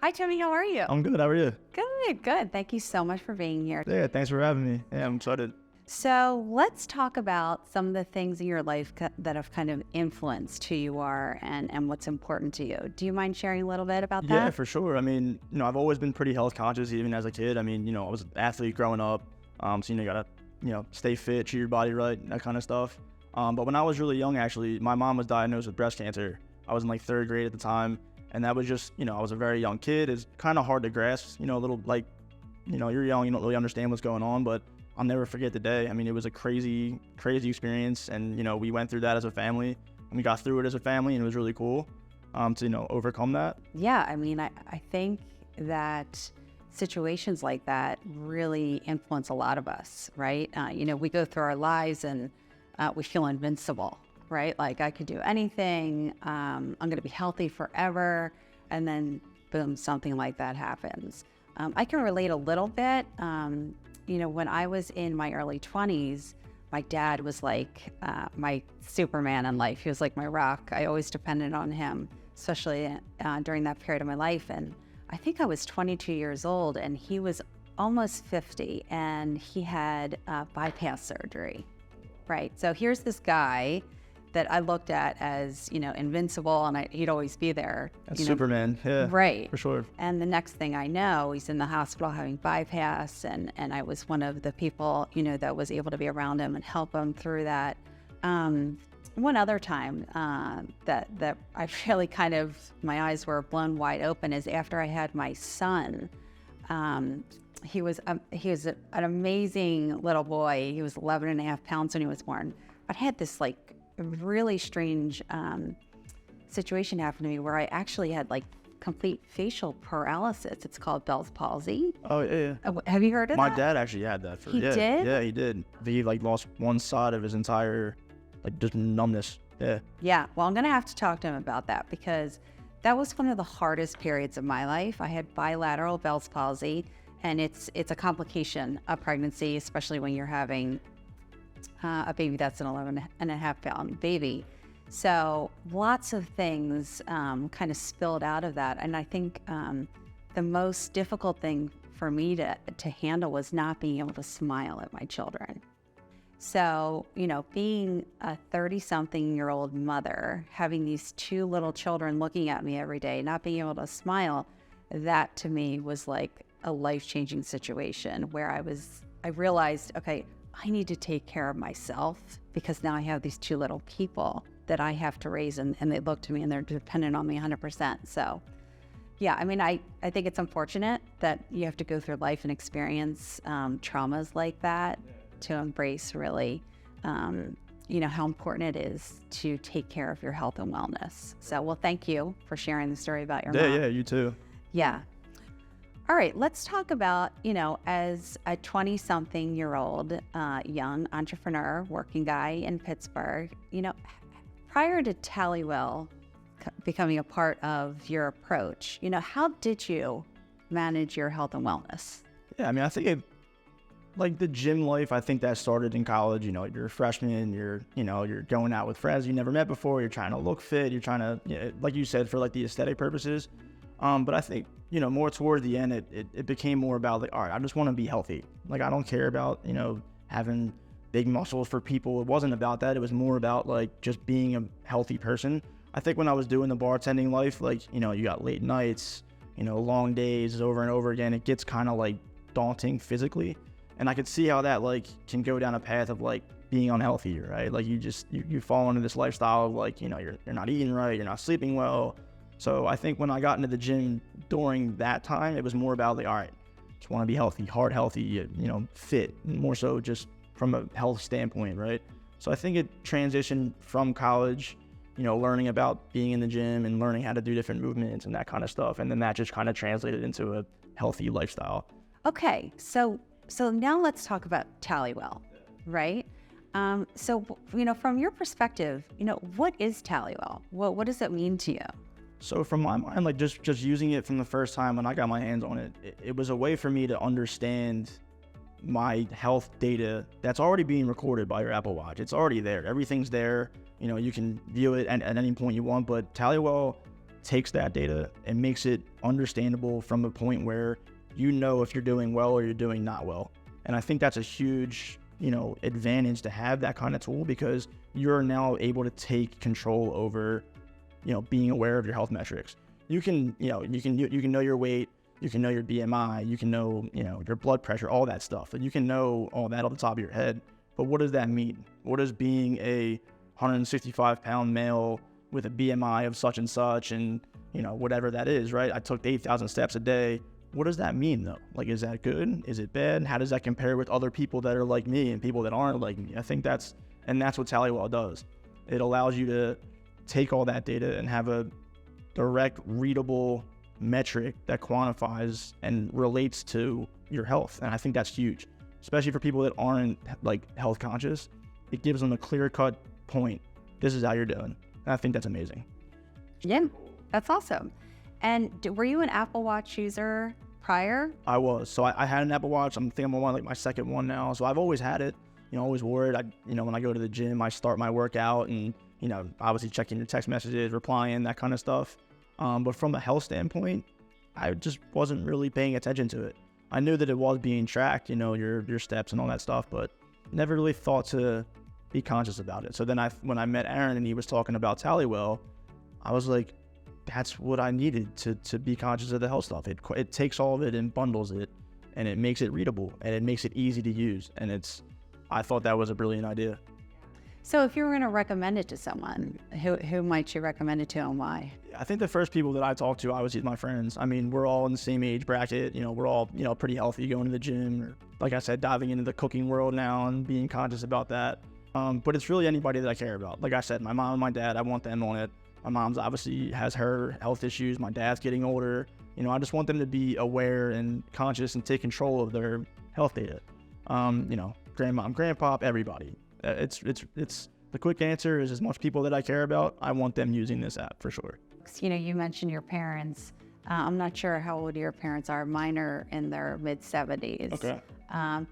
Hi, Timmy. How are you? I'm good. How are you? Good. Thank you so much for being here. Yeah, thanks for having me. Yeah, I'm excited. So let's talk about some of the things in your life that have kind of influenced who you are and what's important to you. Do you mind sharing a little bit about that? Yeah, for sure. I mean, I've always been pretty health conscious, even as a kid. I mean, I was an athlete growing up. So, you gotta, stay fit, treat your body right, that kind of stuff. But when I was really young, actually, my mom was diagnosed with breast cancer. I was in like 3rd grade at the time. And that was just, I was a very young kid. It's kind of hard to grasp, a little like, you're young, you don't really understand what's going on, but I'll never forget the day. I mean, it was a crazy, crazy experience. And, we went through that as a family and we got through it as a family, and it was really cool to, overcome that. Yeah. I mean, I think that situations like that really influence a lot of us, right? We go through our lives and we feel invincible, right? Like I could do anything. I'm going to be healthy forever. And then boom, something like that happens. I can relate a little bit. When I was in my early 20s, my dad was like my Superman in life. He was like my rock. I always depended on him, especially during that period of my life. And I think I was 22 years old and he was almost 50 and he had bypass surgery, right? So here's this guy that I looked at as, invincible, and he'd always be there. That's Superman, yeah. Right. For sure. And the next thing I know, he's in the hospital having bypass, and I was one of the people, that was able to be around him and help him through that. One other time that I really my eyes were blown wide open is after I had my son. He was an amazing little boy. He was 11 and a half pounds when he was born. But I had this really strange situation happen to me where I actually had complete facial paralysis. It's called Bell's palsy. Oh, yeah. Have you heard of that? My dad actually had that. He did? Yeah, he did. He lost one side of his entire, just numbness. Yeah. Yeah. Well, I'm going to have to talk to him about that because that was one of the hardest periods of my life. I had bilateral Bell's palsy, and it's a complication of pregnancy, especially when you're having a baby that's an 11 and a half pound baby. So lots of things kind of spilled out of that. And I think the most difficult thing for me to handle was not being able to smile at my children. So, being a 30-something-year-old mother, having these 2 little children looking at me every day, not being able to smile, that to me was like a life-changing situation where I realized, okay, I need to take care of myself because now I have these 2 little people that I have to raise, and they look to me and they're dependent on me 100%. So yeah, I mean, I think it's unfortunate that you have to go through life and experience traumas like that to embrace really, how important it is to take care of your health and wellness. So, well, thank you for sharing the story about your mom. Yeah, you too. Yeah. All right, let's talk about, as a 20-something-year-old young entrepreneur, working guy in Pittsburgh, prior to Tallywell becoming a part of your approach, how did you manage your health and wellness? Yeah, I mean, I think the gym life, I think that started in college. You're a freshman, you're going out with friends you never met before, you're trying to look fit, you're trying to, like you said, for the aesthetic purposes. But I think, more towards the end, it became more about all right, I just want to be healthy. I don't care about, having big muscles for people. It wasn't about that. It was more about just being a healthy person. I think when I was doing the bartending life, you got late nights, long days over and over again, it gets kind of daunting physically. And I could see how that can go down a path of being unhealthy, right? You fall into this lifestyle of you're not eating right, you're not sleeping well. So I think when I got into the gym during that time, it was more about all right, just want to be healthy, heart healthy, fit, more so just from a health standpoint, right? So I think it transitioned from college, learning about being in the gym and learning how to do different movements and that kind of stuff. And then that just kind of translated into a healthy lifestyle. Okay, so now let's talk about Tallywell, right? So from your perspective, what is Tallywell? What does it mean to you? So from my mind, just using it from the first time when I got my hands on it, it was a way for me to understand my health data that's already being recorded by your Apple Watch. It's already there. Everything's there. You can view it at any point you want, but Tallywell takes that data and makes it understandable from a point where you know if you're doing well or you're doing not well. And I think that's a huge, advantage to have that kind of tool, because you're now able to take control over, being aware of your health metrics. You can know your weight, you can know your BMI, you can know, your blood pressure, all that stuff. And you can know all that off the top of your head. But what does that mean? What does being a 165-pound male with a BMI of such and such and, whatever that is, right? I took 8,000 steps a day. What does that mean though? Like, is that good? Is it bad? How does that compare with other people that are like me and people that aren't like me? I think that's what Tallywell does. It allows you to take all that data and have a direct, readable metric that quantifies and relates to your health. And I think that's huge, especially for people that aren't like health conscious. It gives them a clear-cut point. This is how you're doing. And I think that's amazing. Yeah, that's awesome. And were you an Apple Watch user prior? I was. So I had an Apple Watch. I'm on like my second one now. So I've always had it, always wore it. When I go to the gym, I start my workout and, obviously checking your text messages, replying, that kind of stuff. But from a health standpoint, I just wasn't really paying attention to it. I knew that it was being tracked, your steps and all that stuff, but never really thought to be conscious about it. So then when I met Aaron and he was talking about Tallywell, I was like, that's what I needed to be conscious of the health stuff. It takes all of it and bundles it, and it makes it readable, and it makes it easy to use. And I thought that was a brilliant idea. So if you were going to recommend it to someone, who might you recommend it to and why? I think the first people that I talk to, obviously, is my friends. I mean, we're all in the same age bracket. We're all, pretty healthy, going to the gym, or like I said, diving into the cooking world now and being conscious about that. But it's really anybody that I care about. Like I said, my mom and my dad, I want them on it. My mom's obviously has her health issues. My dad's getting older. I just want them to be aware and conscious and take control of their health data. Grandma, grandpa, everybody. It's the quick answer is as much people that I care about, I want them using this app for sure. You mentioned your parents. I'm not sure how old your parents are. Mine are in their mid-70s. Okay.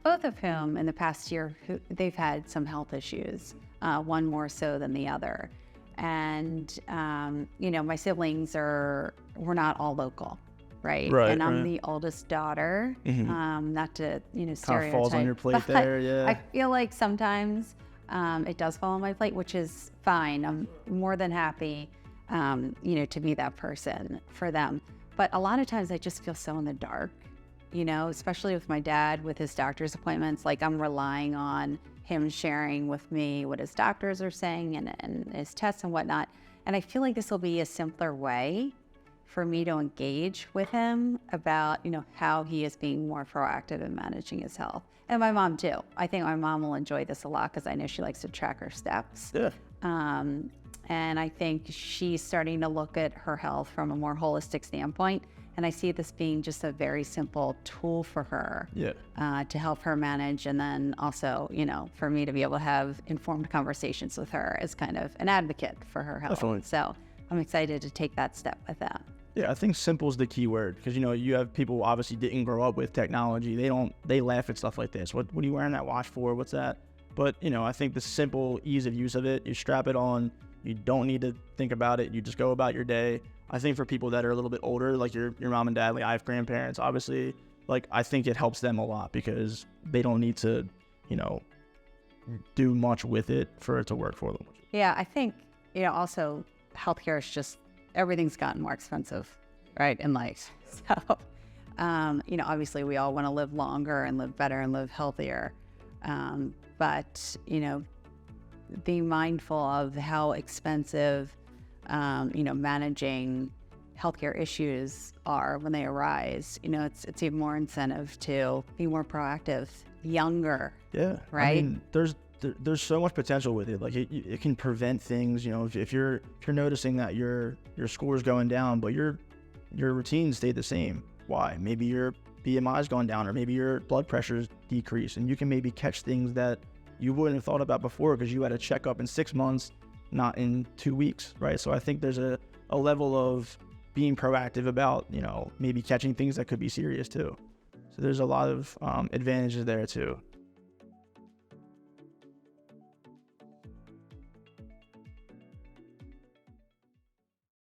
Both of whom in the past year, they've had some health issues, one more so than the other. And, my siblings we're not all local, right? And I'm the oldest daughter, not to, stereotype. Kind of falls on your plate there, yeah. I feel like sometimes it does fall on my plate, which is fine. I'm more than happy, to be that person for them. But a lot of times I just feel so in the dark, especially with my dad, with his doctor's appointments. Like, I'm relying on him sharing with me what his doctors are saying and his tests and whatnot. And I feel like this will be a simpler way for me to engage with him about, how he is being more proactive in managing his health. And my mom too. I think my mom will enjoy this a lot because I know she likes to track her steps. Yeah. And I think she's starting to look at her health from a more holistic standpoint. And I see this being just a very simple tool for her to help her manage. And then also, for me to be able to have informed conversations with her as kind of an advocate for her health. Definitely. So I'm excited to take that step with that. Yeah, I think simple is the key word, because, you have people who obviously didn't grow up with technology. They laugh at stuff like this. What are you wearing that watch for? What's that? But, I think the simple ease of use of it, you strap it on, you don't need to think about it. You just go about your day. I think for people that are a little bit older, like your mom and dad, like I have grandparents, obviously, like I think it helps them a lot because they don't need to, do much with it for it to work for them. Yeah, I think, also healthcare is just, everything's gotten more expensive, right, in life. So, obviously we all want to live longer and live better and live healthier. But, be mindful of how expensive, managing healthcare issues are when they arise. It's even more incentive to be more proactive, younger. Yeah. Right. I mean, there's so much potential with it. Like it can prevent things, if you're noticing that your score's going down, but your routine stayed the same. Why? Maybe your BMI's gone down, or maybe your blood pressure's decreased, and you can maybe catch things that you wouldn't have thought about before because you had a checkup in 6 months, not in 2 weeks, right? So I think there's a level of being proactive about, maybe catching things that could be serious too. So there's a lot of advantages there too.